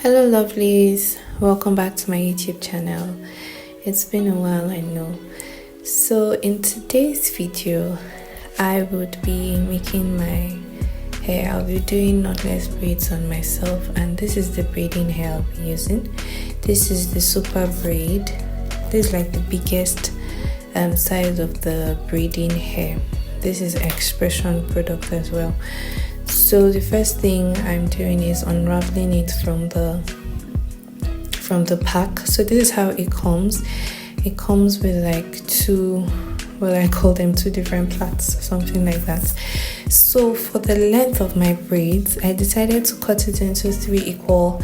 Hello lovelies, welcome back to my YouTube channel. It's been a while, I know. So in today's video I would be making my hair. I'll be doing knotless braids on myself, and this is the braiding hair I'll be using. This is the super braid. This is like the biggest size of the braiding hair. This is expression product as well. So the first thing I'm doing is unraveling it from the pack. So this is how it comes. It comes with like two, well, I call them two different plaits, something like that. So for the length of my braids, I decided to cut it into 3 equal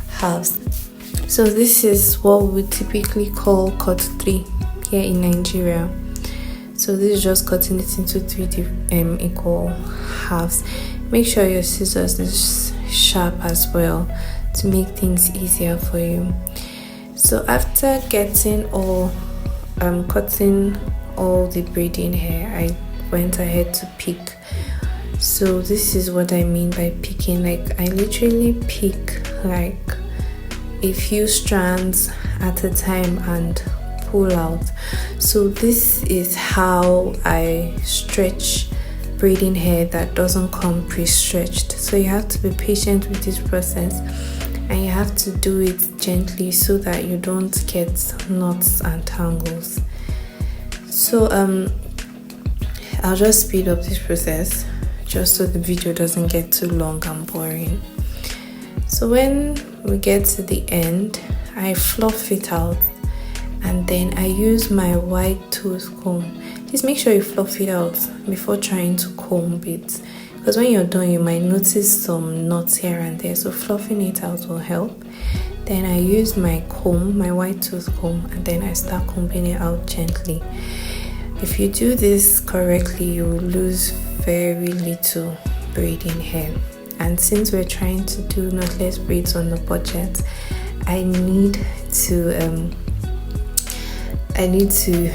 halves. So this is what we typically call cut 3 here in Nigeria. So this is just cutting it into 3 equal halves. Make sure your scissors is sharp as well to make things easier for you. So after getting all cutting all the braiding hair, I went ahead to pick. So this is what I mean by picking. Like I literally pick like a few strands at a time and pull out. So this is how I stretch braiding hair that doesn't come pre-stretched. So you have to be patient with this process, and you have to do it gently so that you don't get knots and tangles. So I'll just speed up this process just so the video doesn't get too long and boring. So when we get to the end, I fluff it out, and then I use my white tooth comb. Please make sure you fluff it out before trying to comb it, because when you're done you might notice some knots here and there, so fluffing it out will help. Then I use my comb, my white tooth comb, and then I start combing it out gently. If you do this correctly, you will lose very little braiding hair. And since we're trying to do knotless braids on the budget, I need to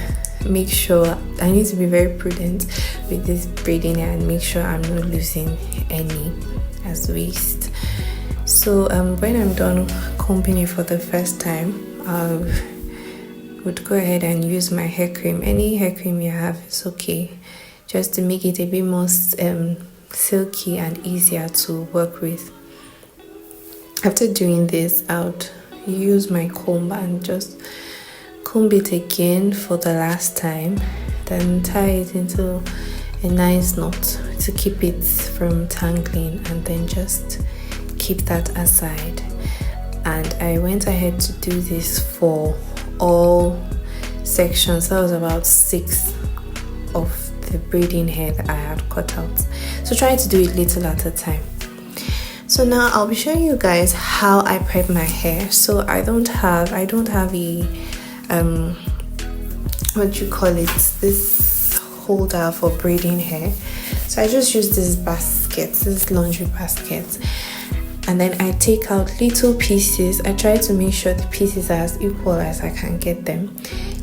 make sure, I need to be very prudent with this braiding hair and make sure I'm not losing any as waste. So when I'm done combing it for the first time, I would go ahead and use my hair cream. Any hair cream you have is okay, just to make it a bit more silky and easier to work with. After doing this, I would use my comb and just comb it again for the last time, then tie it into a nice knot to keep it from tangling, and then just keep that aside. And I went ahead to do this for all sections. That was about 6 of the braiding hair that I had cut out. So try to do it little at a time. So now I'll be showing you guys how I prep my hair. So I don't have a what you call it, this holder for braiding hair. So I just use this basket, this laundry basket, and then I take out little pieces. I try to make sure the pieces are as equal as I can get them,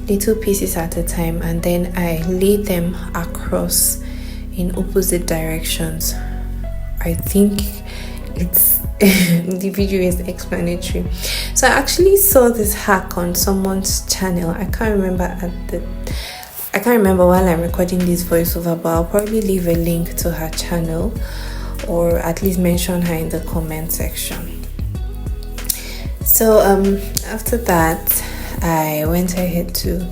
little pieces at a time, and then I lay them across in opposite directions. I think it's the video is explanatory. So I actually saw this hack on someone's channel. I can't remember while I'm recording this voiceover, but I'll probably leave a link to her channel, or at least mention her in the comment section. So after that, I went ahead to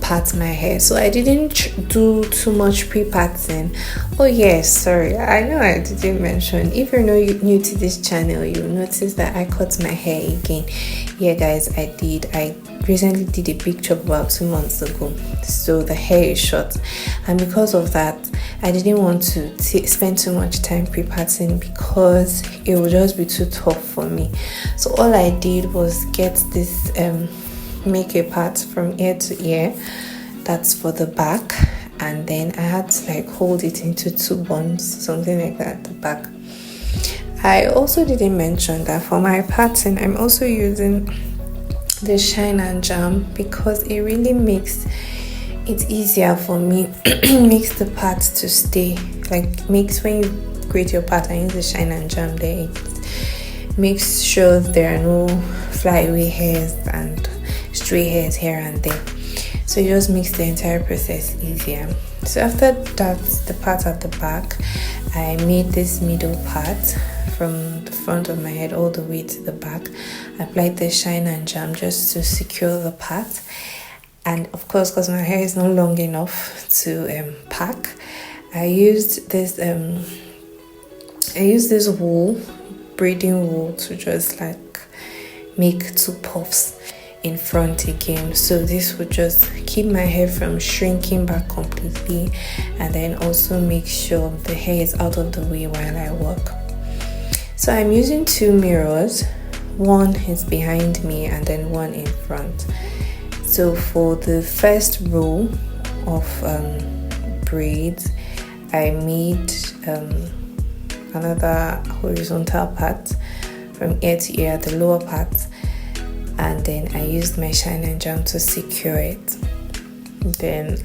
part my hair. So I didn't do too much pre-parting. Oh yes, sorry, I know I didn't mention, if you're new to this channel, you'll notice that I cut my hair again. Yeah guys, I recently did a big chop about 2 months ago, so the hair is short, and because of that I didn't want to spend too much time pre-parting because it would just be too tough for me. So all I did was get this make a part from ear to ear, that's for the back, and then I had to like hold it into 2 buns, something like that at the back. I also didn't mention that for my parting I'm also using the shine and jam, because it really makes it easier for me. Makes the part to stay, like makes when you create your part and use the shine and jam there, makes sure there are no flyaway hairs and stray hairs here and there. So it just makes the entire process easier. So after that, the part at the back, I made this middle part from the front of my head all the way to the back. I applied the shine and jam just to secure the part. And of course, because my hair is not long enough to pack, I used this wool, braiding wool, to just like make 2 puffs in front again. So this would just keep my hair from shrinking back completely, and then also make sure the hair is out of the way while I work. So I'm using 2 mirrors. One is behind me and then one in front. So for the first row of braids, I made another horizontal part from ear to ear, the lower part, and then I used my shine and jam to secure it. Then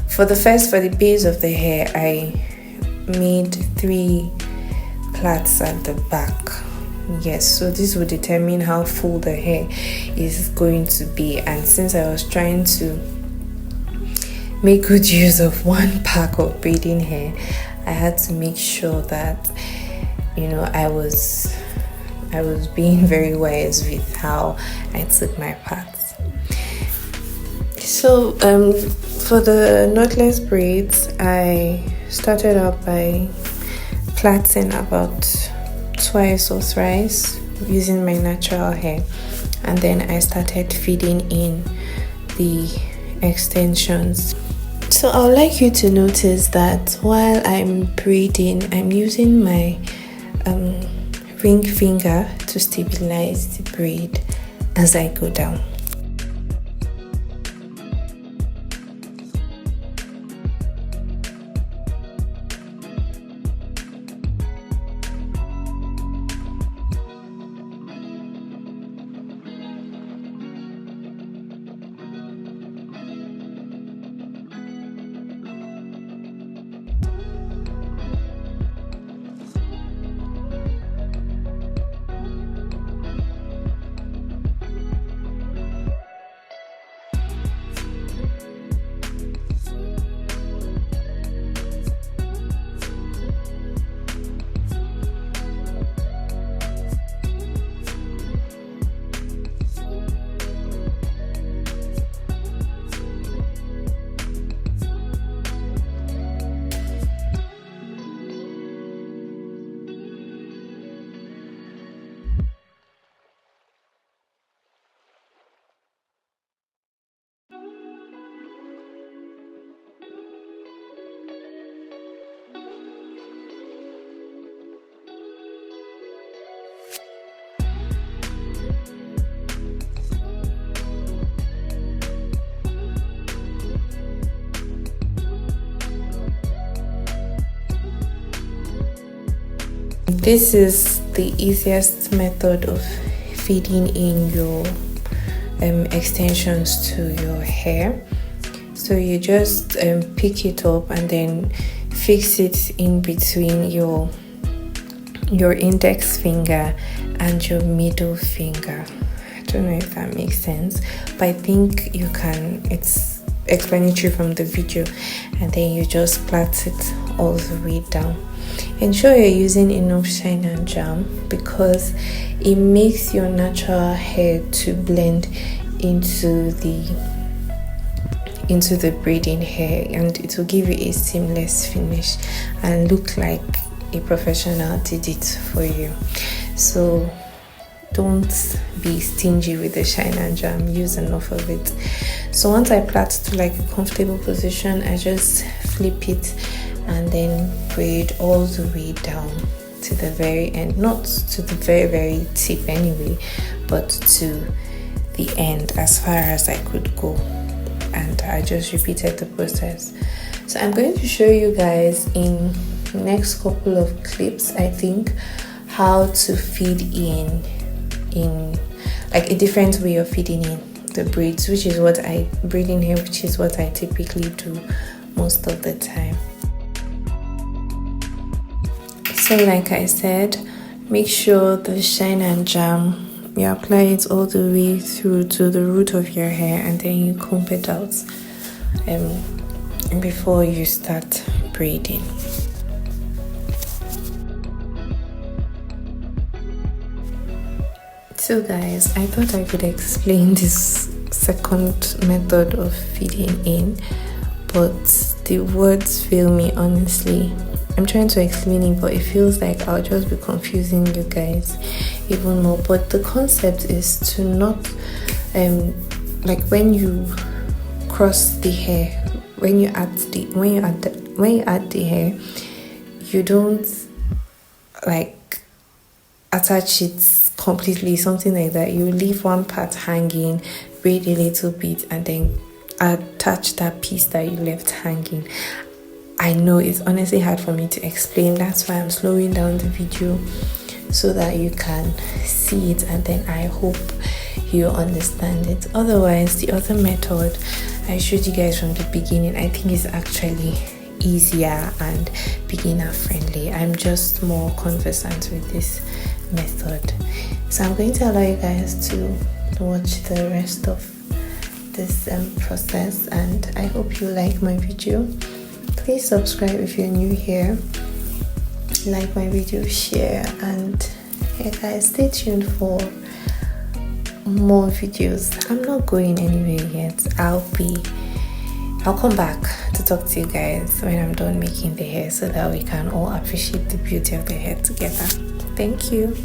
for the base of the hair, I made 3 plaits at the back. Yes, so this will determine how full the hair is going to be. And since I was trying to make good use of 1 pack of braiding hair, I had to make sure that, you know, I was being very wise with how I took my parts. So for the knotless braids, I started out by plaiting about twice or thrice using my natural hair, and then I started feeding in the extensions. So I would like you to notice that while I'm braiding, I'm using my ring finger to stabilize the braid as I go down. This is the easiest method of feeding in your extensions to your hair. So you just pick it up and then fix it in between your index finger and your middle finger. I don't know if that makes sense, but I think you can. It's explanatory from the video, and then you just plait it all the way down. Ensure you're using enough shine and jam because it makes your natural hair to blend into the braiding hair, and it will give you a seamless finish and look like a professional did it for you. So don't be stingy with the shine and jam, use enough of it. So once I plait to like a comfortable position, I just flip it and then braid all the way down to the very end, not to the very tip anyway, but to the end as far as I could go. And I just repeated the process. So I'm going to show you guys in the next couple of clips, I think, how to feed in like a different way of feeding in the braids, which is what I typically do most of the time. So like I said, make sure the shine and jam, you apply it all the way through to the root of your hair, and then you comb it out before you start braiding. So guys, I thought I could explain this second method of feeding in, but the words fail me, honestly. I'm trying to explain it, but it feels like I'll just be confusing you guys even more. But the concept is to not like when you cross the hair, when you add the hair, you don't like attach it completely, something like that. You leave one part hanging, braid a little bit, and then attach that piece that you left hanging. I know it's honestly hard for me to explain. That's why I'm slowing down the video so that you can see it, and then I hope you understand it. Otherwise, the other method I showed you guys from the beginning, I think is actually easier and beginner friendly. I'm just more conversant with this method, so I'm going to allow you guys to watch the rest of this process, and I hope you like my video. Please subscribe if you're new here, like my video, share, and yeah guys, stay tuned for more videos. I'm not going anywhere yet. I'll come back to talk to you guys when I'm done making the hair, so that we can all appreciate the beauty of the hair together. Thank you.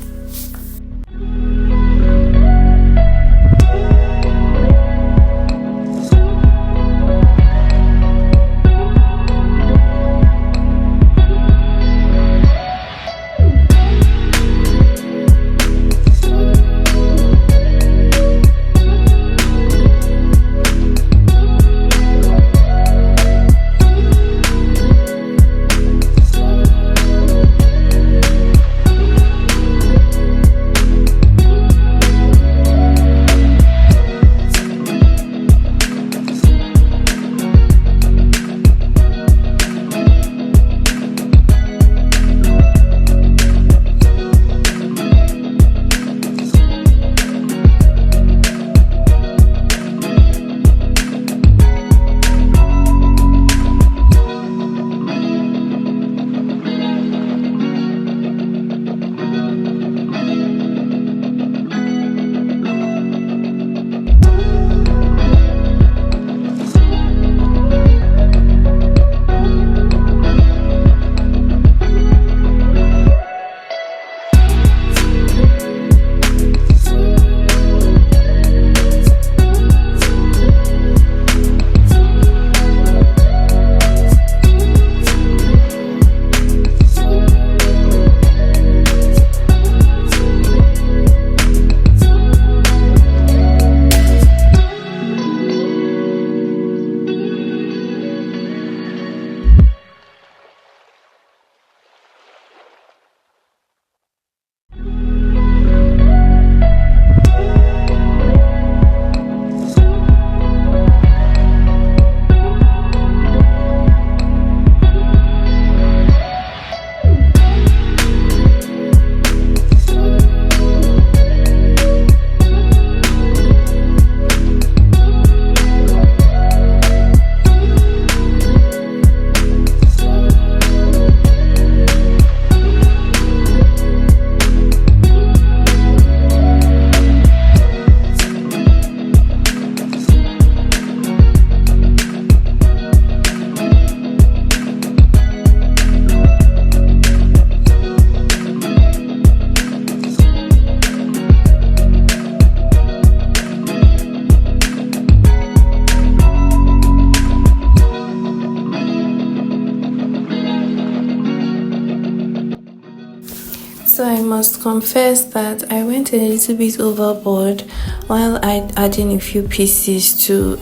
So I must confess that I went a little bit overboard while adding a few pieces to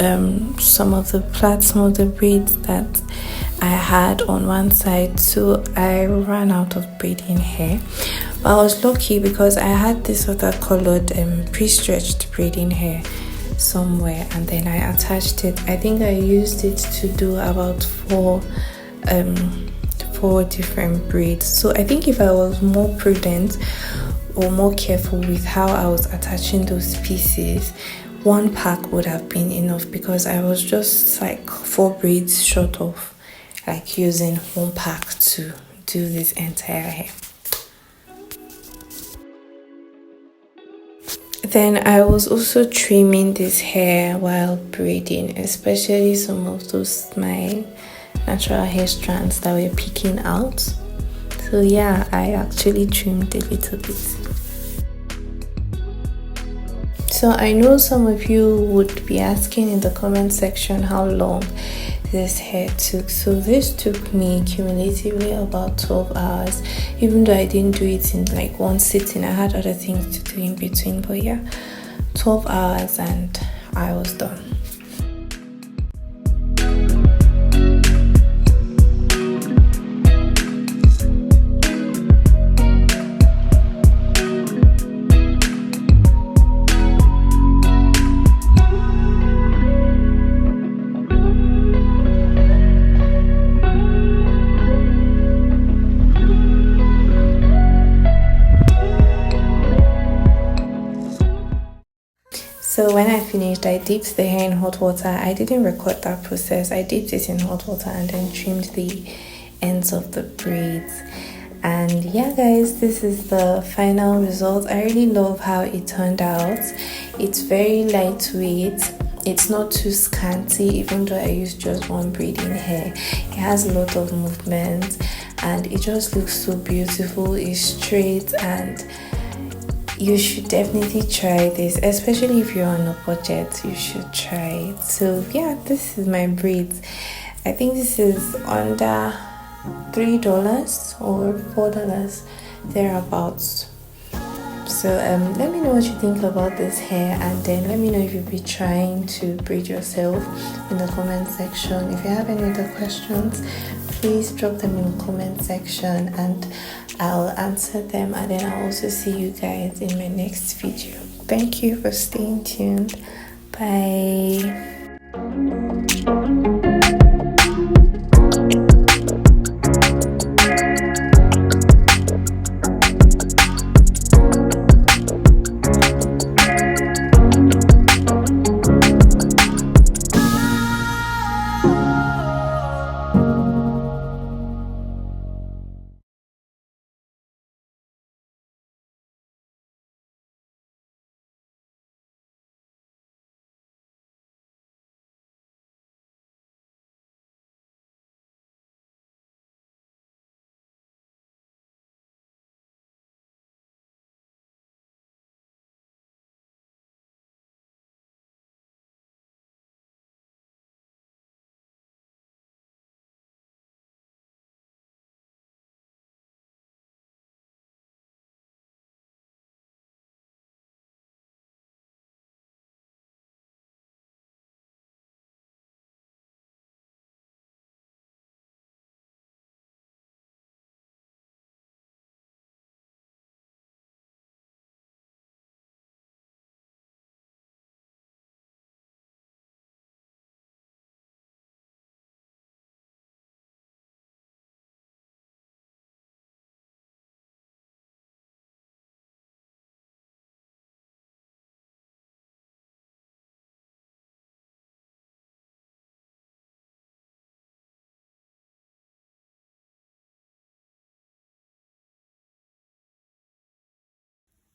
some of the braids that I had on one side, so I ran out of braiding hair. But I was lucky because I had this other colored pre-stretched braiding hair somewhere, and then I attached it. I think I used it to do about four 4 different braids. So I think if I was more prudent or more careful with how I was attaching those pieces, one pack would have been enough, because I was just like 4 braids short of like using one pack to do this entire hair. Then I was also trimming this hair while braiding, especially some of those my natural hair strands that were peeking out. So yeah, I actually trimmed a little bit. So I know some of you would be asking in the comment section how long this hair took. So this took me cumulatively about 12 hours, even though I didn't do it in like one sitting. I had other things to do in between, but yeah, 12 hours and I was done. So when I finished, I dipped the hair in hot water. I didn't record that process. I dipped it in hot water and then trimmed the ends of the braids. And yeah guys, this is the final result. I really love how it turned out. It's very lightweight. It's not too scanty, even though I used just one braid in hair. It has a lot of movement and it just looks so beautiful. It's straight and you should definitely try this, especially if you're on a budget. You should try it. So yeah, this is my braids. I think this is under $3 or $4 thereabouts. So let me know what you think about this hair, and then let me know if you'll be trying to braid yourself in the comment section. If you have any other questions, please drop them in the comment section and I'll answer them, and then I'll also see you guys in my next video. Thank you for staying tuned. Bye.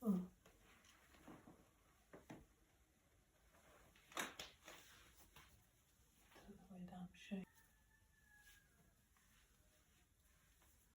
Oh.